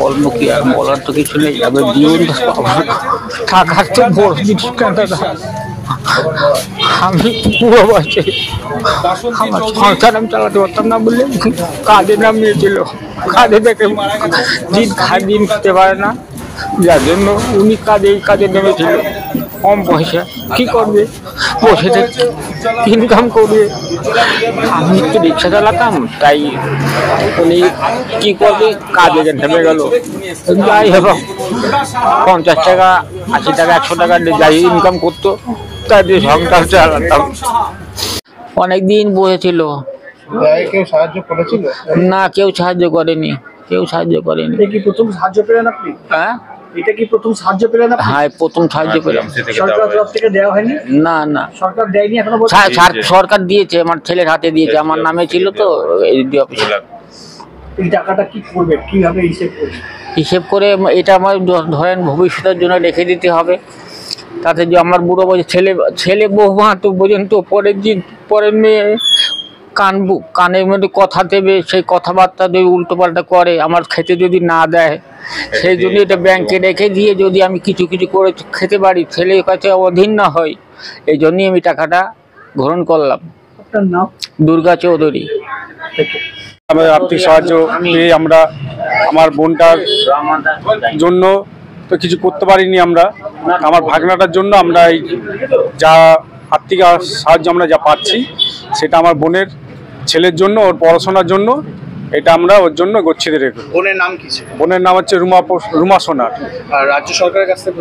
বলবো কি আর বলার তো কিছু নেই। এবার জীবন থাকার তো বড় কিছু কেন দাদা। আমি পুরো বয়সে আমার সংসার আমি চালাতে পারতাম না বললে কাজে নামিয়েছিল। কাজে দেখে দিন খেতে পারে না, যার জন্য উনি কাজে নেমেছিল। কম পয়সা কি করবে, বসে থেকে ইনকাম করবে। আমি একটু রিক্সা চালাতাম, তাই উনি কি করবে, কাজে নেমে গেল। যাই হোক 50 টাকা 80 টাকা 100 টাকা যাই ইনকাম করতো, তাই দিয়ে সংসার চালাতাম। অনেকদিন বসেছিল, কেউ সাহায্য করেছিল না কেউ সাহায্য করেনি, কেউ সাহায্য করেনি। কি প্রথম সাহায্য পেলেন আপনি? হ্যাঁ এটা কি প্রথম সাহায্য পেলেন আপনি? হ্যাঁ প্রথম সাহায্য পেলাম। সরকার তরফ থেকে দেওয়া হয়নি? না না সরকার দেয়নি এখনো? সরকার দিয়েছে, আমার ছেলের হাতে দিয়েছে, আমার নামে ছিল তো এসডি অফিসে। এই টাকাটা কি করবে, কিভাবে হিসেব করে এটা আমার ধরেন ভবিষ্যতের জন্য রেখে দিতে হবে। তাতে যে আমার বুড়ো বয়সে ছেলে বৌমা তো পর্যন্ত পরের মেয়ে কানের মধ্যে কথা দেবে, সেই কথাবার্তা যদি উল্টোপাল্টা করে, আমার খেতে যদি না দেয়, সেই জন্য এটা ব্যাংকে রেখে দিয়ে যদি আমি কিছু করে খেতে পারি, ছেলের কাছে অধীন না হয়, এই জন্যই আমি টাকাটা গ্রহণ করলাম। আপনার নাম? দুর্গা চৌধুরী। আমাদের আর্থিক সাহায্য পেয়ে আমরা আমার বোনটার জন্য তো কিছু করতে পারিনি আমরা। আমার ভাগনাটার জন্য আমরা এই যা আর্থিক সাহায্য আমরা যা পাচ্ছি, সেটা আমার বোনের ছেলের জন্য, ওর পড়াশোনার জন্য, এটা আমরা ওর জন্য গচ্ছিত রেখে। বোনের নাম কি ছিল? বোনের নাম হচ্ছে রুমা সোনার। আর রাজ্য সরকারের কাছ থেকে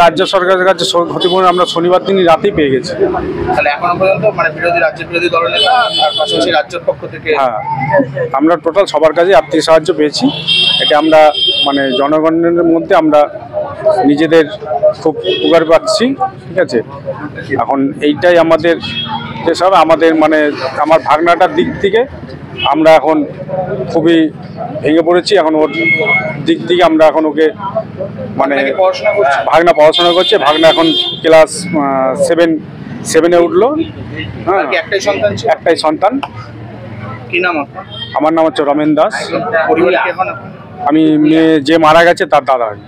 রাজ্য সরকারের কাছে ক্ষতিপূরণ আমরা শনিবার দিনই রাতেই পেয়ে গেছি। তাহলে এখনো পর্যন্ত মানে রাজ্য বিরোধী দলের নেতা আর পাশাপাশি রাজ্যের পক্ষ থেকে? হ্যাঁ, আমরা টোটাল সবার কাছে আর্থিক সাহায্য পেয়েছি। এটা আমরা মানে জনগণের মধ্যে আমরা নিজেদের খুব উপকার পাচ্ছি। ঠিক আছে, এখন এইটাই আমাদের যেসব আমাদের মানে আমার ভাগনাটার দিক থেকে আমরা এখন খুবই ভেঙে পড়েছি। এখন ওর দিক থেকে আমরা এখন ওকে মানে ভাগনা পড়াশোনা করছে, ভাগনা এখন ক্লাস 7-এ উঠলো। হ্যাঁ, একটাই সন্তান। কি নাম? আমার নাম হচ্ছে রমেন দাস। পরিবারে কে হন? আমি যে মারা গেছে তার দাদা হয়।